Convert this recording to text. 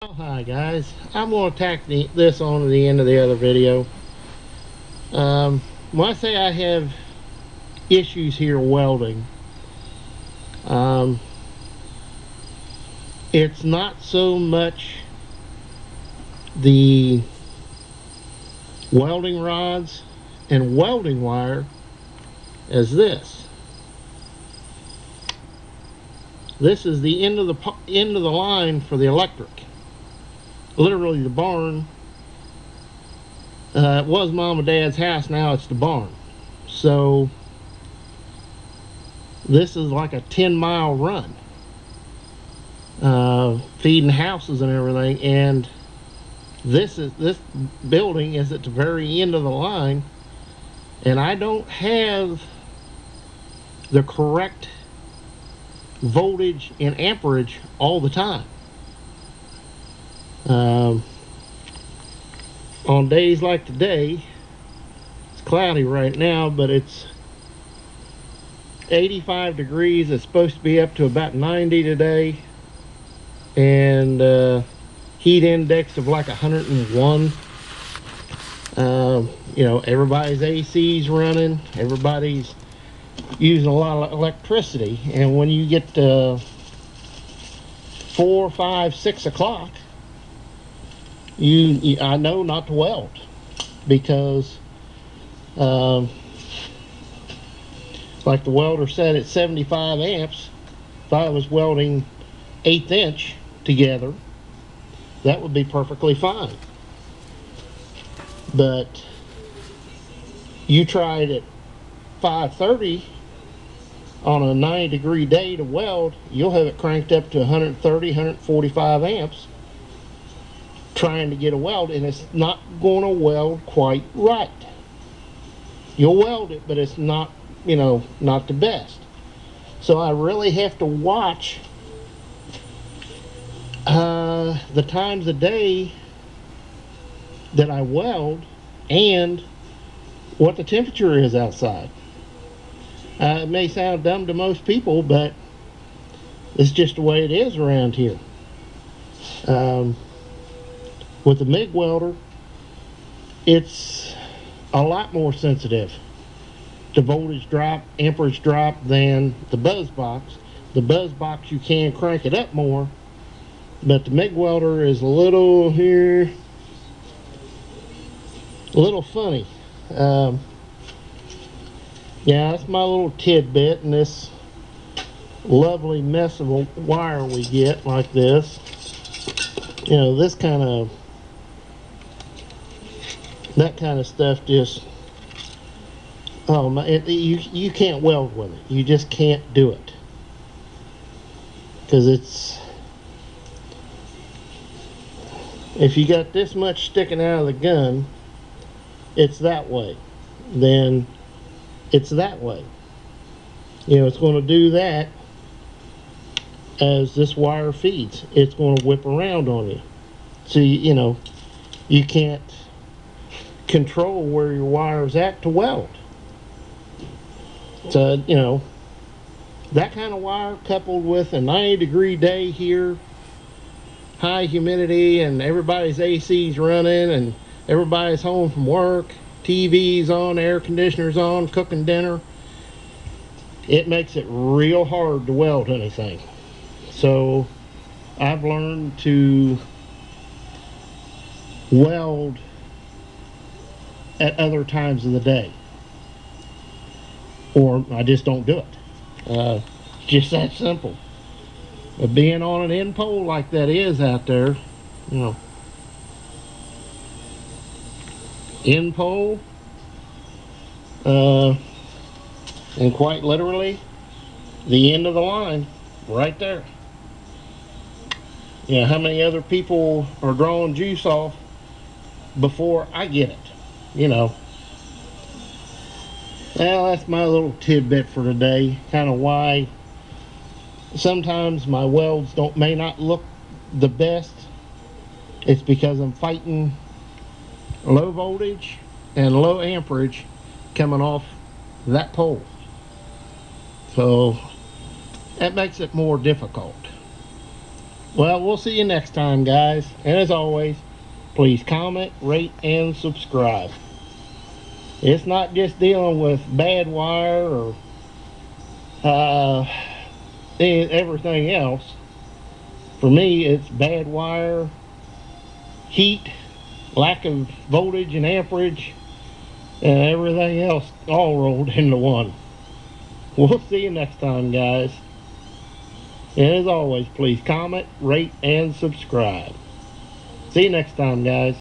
Oh, hi guys, I'm going to tack this on to the end of the other video. When I say I have issues here welding, it's not so much the welding rods and welding wire as this. This is the end of the line for the electric. Literally the barn. It was mom and dad's house, now it's the barn. So this is like a 10-mile run, feeding houses and everything, and this building is at the very end of the line, and I don't have the correct voltage and amperage all the time. On days like today, it's cloudy right now, but it's 85 degrees. It's supposed to be up to about 90 today, and heat index of like 101. You know, everybody's AC's running, everybody's using a lot of electricity, and when you get to 4, 5, 6 o'clock, I know not to weld, because like the welder said, at 75 amps, if I was welding 1/8 inch together, that would be perfectly fine. But you try it at 5:30 on a 90-degree day to weld, you'll have it cranked up to 130, 145 amps trying to get a weld, and it's not going to weld quite right. You'll weld it, but it's not, you know, not the best. So I really have to watch the times a day that I weld and what the temperature is outside. It may sound dumb to most people, but it's just the way it is around here. With the MIG welder, it's a lot more sensitive to voltage drop, amperage drop than the buzz box. The buzz box, you can crank it up more, but the MIG welder is a little funny. Yeah, that's my little tidbit in this lovely mess of a wire we get like this. You know, this kind of, that kind of stuff just, oh my, you can't weld with it. You just can't do it, because it's, if you got this much sticking out of the gun, it's that way, then it's that way. You know, it's going to do that as this wire feeds. It's going to whip around on you. So you know, you can't control where your wire's at to weld. So, you know, that kind of wire coupled with a 90-degree day here, high humidity, and everybody's AC's running, and everybody's home from work, TV's on, air conditioner's on, cooking dinner, it makes it real hard to weld anything. So I've learned to weld at other times of the day, or I just don't do it. Just that simple. But being on an end pole like that is out there, you know, end pole, and quite literally the end of the line right there. You know, how many other people are drawing juice off before I get it, you know. Well, that's my little tidbit for today. Kind of why sometimes my welds may not look the best. It's because I'm fighting low voltage and low amperage coming off that pole. So that makes it more difficult. Well, we'll see you next time, guys. And as always, please comment, rate, and subscribe. It's not just dealing with bad wire or everything else. For me, it's bad wire, heat, lack of voltage and amperage, and everything else all rolled into one. We'll see you next time, guys. And as always, please comment, rate, and subscribe. See you next time, guys.